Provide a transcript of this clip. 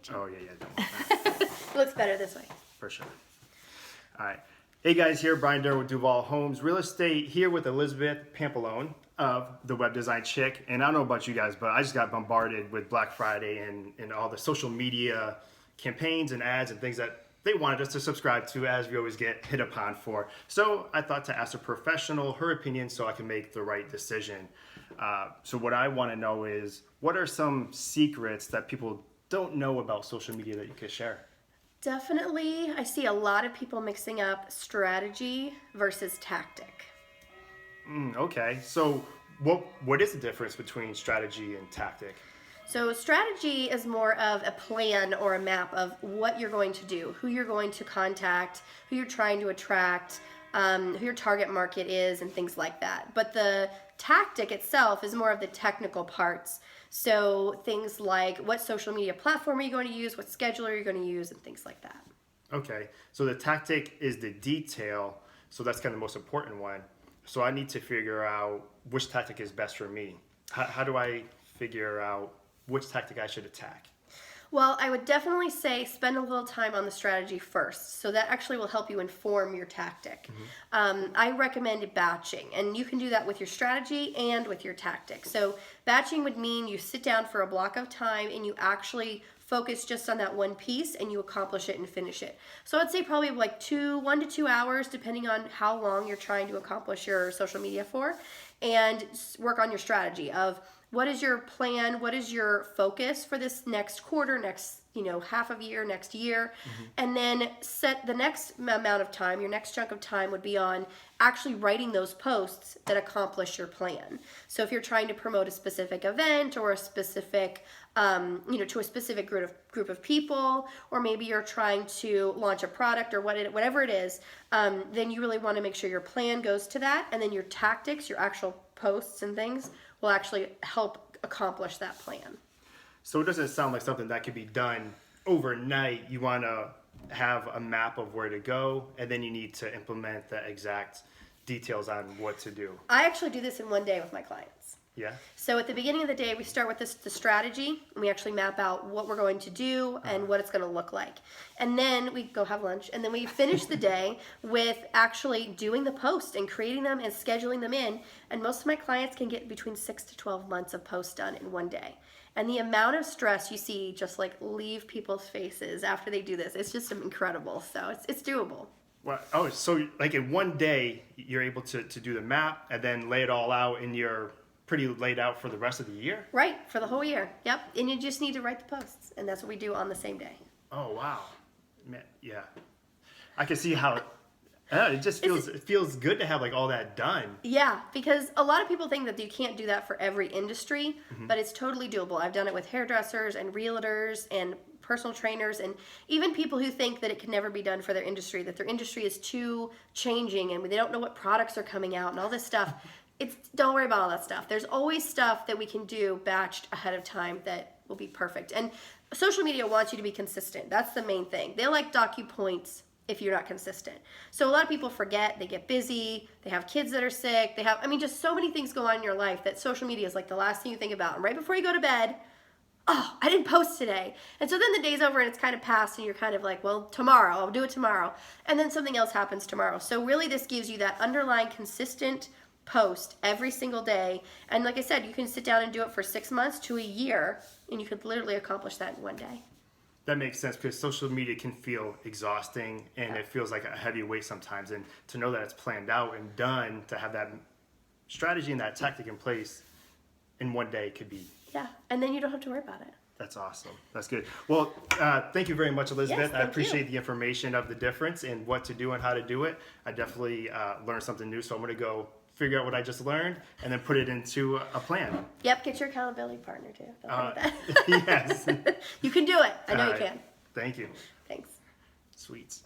kitchen. Oh, yeah, don't want that. It looks better this way. For sure. All right. Hey guys, here Brian Durr with Duval Homes Real Estate, here with Elizabeth Pampalone of the Web Design Chick. And I don't know about you guys, but I just got bombarded with Black Friday and all the social media campaigns and ads and things that they wanted us to subscribe to, as we always get hit upon for. So I thought to ask a professional her opinion so I can make the right decision. So what I want to know is, what are some secrets that people don't know about social media that you could share? Definitely, I see a lot of people mixing up strategy versus tactic. Okay, so what is the difference between strategy and tactic? So strategy is more of a plan or a map of what you're going to do, who you're going to contact, who you're trying to attract, who your target market is, and things like that. But the tactic itself is more of the technical parts. So things like, what social media platform are you going to use, what scheduler are you going to use, and things like that. Okay, so the tactic is the detail, so that's kind of the most important one. So I need to figure out which tactic is best for me. How do I figure out which tactic I should attack? Well, I would definitely say spend a little time on the strategy first. So that actually will help you inform your tactic. I recommend batching, and you can do that with your strategy and with your tactic. So batching would mean you sit down for a block of time and you actually focus just on that one piece and you accomplish it and finish it. So I'd say probably like 1 to 2 hours, depending on how long you're trying to accomplish your social media for, and work on your strategy of what is your plan, what is your focus for this next quarter, next half of year, next year, and then set the next amount of time, your next chunk of time would be on actually writing those posts that accomplish your plan. So if you're trying to promote a specific event or a specific, to a specific group of people, or maybe you're trying to launch a product or whatever it is, then you really want to make sure your plan goes to that, and then your tactics, your actual posts and things will actually help accomplish that plan. So it doesn't sound like something that could be done overnight. You want to have a map of where to go, and then you need to implement the exact details on what to do. I actually do this in one day with my clients. Yeah. So at the beginning of the day, we start with the strategy, and we actually map out what we're going to do and what it's going to look like. And then we go have lunch, and then we finish the day with actually doing the posts and creating them and scheduling them in. And most of my clients can get between 6 to 12 months of posts done in one day. And the amount of stress you see just like leave people's faces after they do this, it's just incredible. So it's doable. Well, oh, so like in one day, you're able to do the map and then lay it all out, and you're pretty laid out for the rest of the year? Right, for the whole year. Yep, and you just need to write the posts, and that's what we do on the same day. Oh, wow. Man, yeah. I can see how it just feels good to have like all that done. Yeah, because a lot of people think that you can't do that for every industry, but it's totally doable. I've done it with hairdressers and realtors and personal trainers, and even people who think that it can never be done for their industry, that their industry is too changing and they don't know what products are coming out and all this stuff. Don't worry about all that stuff. There's always stuff that we can do batched ahead of time that will be perfect. And social media wants you to be consistent. That's the main thing. They like docu-points if you're not consistent. So a lot of people forget, they get busy, they have kids that are sick, just so many things go on in your life that social media is like the last thing you think about. And right before you go to bed, oh, I didn't post today. And so then the day's over and it's kind of passed and you're kind of like, well, tomorrow, I'll do it tomorrow. And then something else happens tomorrow. So really this gives you that underlying consistent post every single day. And like I said, you can sit down and do it for 6 months to a year, and you could literally accomplish that in one day. That makes sense, because social media can feel exhausting, and it feels like a heavy weight sometimes. And to know that it's planned out and done, to have that strategy and that tactic in place in one day could be... Yeah, and then you don't have to worry about it. That's awesome. That's good. Well, thank you very much, Elizabeth. Yes, I appreciate the information of the difference and what to do and how to do it. I definitely learned something new, so I'm going to go figure out what I just learned and then put it into a plan. Yep, get your accountability partner too. Yes. You can do it. I know you right. can. Thank you. Thanks. Sweet.